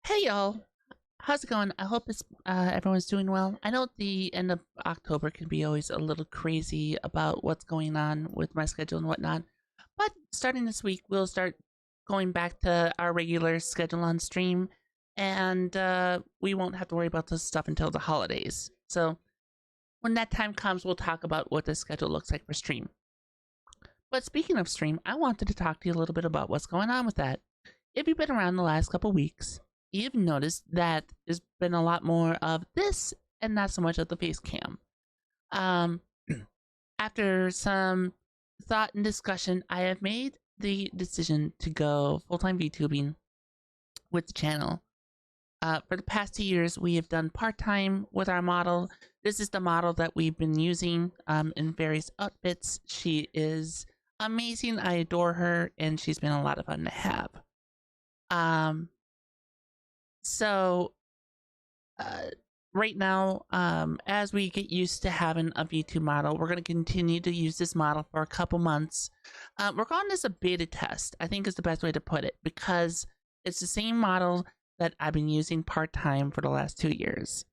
Hey y'all, how's it going? I hope everyone's doing well. I know the end of October can be always a little crazy about what's going on with my schedule and whatnot, but starting this week, we'll start going back to our regular schedule on stream, and we won't have to worry about this stuff until the holidays. So when that time comes, we'll talk about what the schedule looks like for stream. But speaking of stream, I wanted to talk to you a little bit about what's going on with that. If you've been around the last couple weeks, you've noticed that there's been a lot more of this and not so much of the face cam. Um, After some thought and discussion, I have made the decision to go full-time VTubing with the channel. For the past 2 years, we have done part-time with our model. This is the model that we've been using in various outfits. She is amazing. I adore her, and she's been a lot of fun to have. So right now, as we get used to having a V2 model, we're going to continue to use this model for a couple months. We're calling this a beta test, I think is the best way to put it, because it's the same model that I've been using part-time for the last 2 years.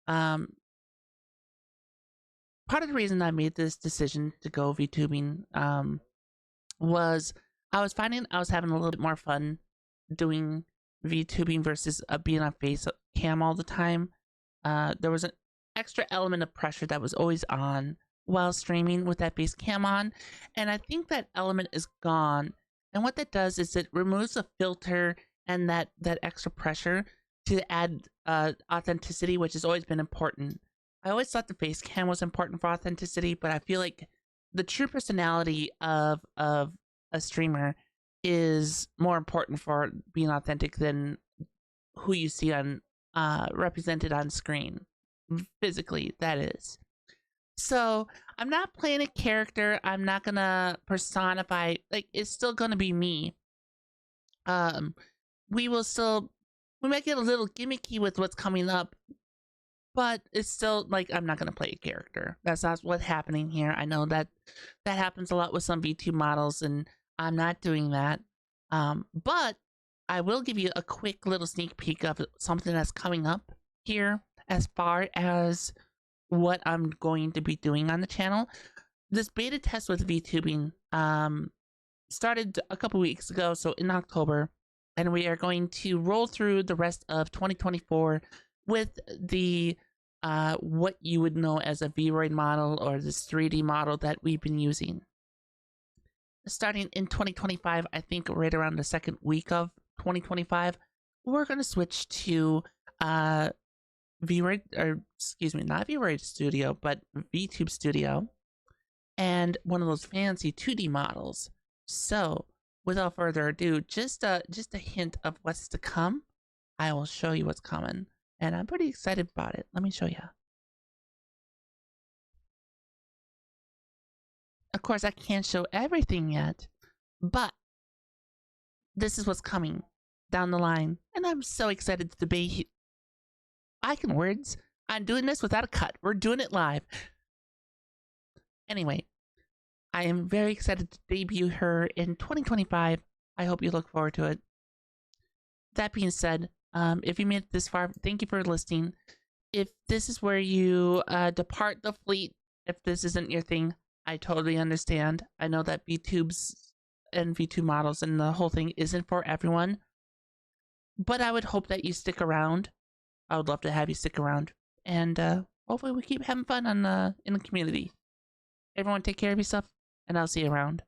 Part of the reason I made this decision to go VTubing was I was finding I was having a little bit more fun doing VTubing versus being on face cam all the time. There was an extra element of pressure that was always on while streaming with that face cam on, and I think that element is gone. And what that does is it removes the filter and that extra pressure to add authenticity, which has always been important. I always thought the face cam was important for authenticity, but I feel like the true personality of a streamer is more important for being authentic than who you see on represented on screen, physically, that is. So I'm not playing a character. I'm not gonna personify, like, it's still gonna be me. We might get a little gimmicky with what's coming up, but it's still like I'm not gonna play a character. That's not what's happening here. I know that happens a lot with some V2 models, and I'm not doing that. But I will give you a quick little sneak peek of something that's coming up here as far as what I'm going to be doing on the channel. This beta test with VTubing started a couple weeks ago, so in October, and we are going to roll through the rest of 2024 with the what you would know as a VRoid model or this 3D model that we've been using. Starting in 2025, I think right around the second week of 2025, we're going to switch to VRoid, or excuse me, not VRoid Studio, but VTube Studio, and one of those fancy 2D models. So, without further ado, just a hint of what's to come. I will show you what's coming, and I'm pretty excited about it. Let me show you. Of course, I can't show everything yet, but this is what's coming down the line, and I'm so excited to debate. I can words. I'm doing this without a cut. We're doing it live. Anyway, I am very excited to debut her in 2025. I hope you look forward to it. That being said, if you made it this far, thank you for listening. If this is where you depart the fleet, if this isn't your thing, I totally understand. I know that VTubes and V2 models and the whole thing isn't for everyone, but I would hope that you stick around. I would love to have you stick around, and hopefully we keep having fun on in the community. Everyone take care of yourself, and I'll see you around.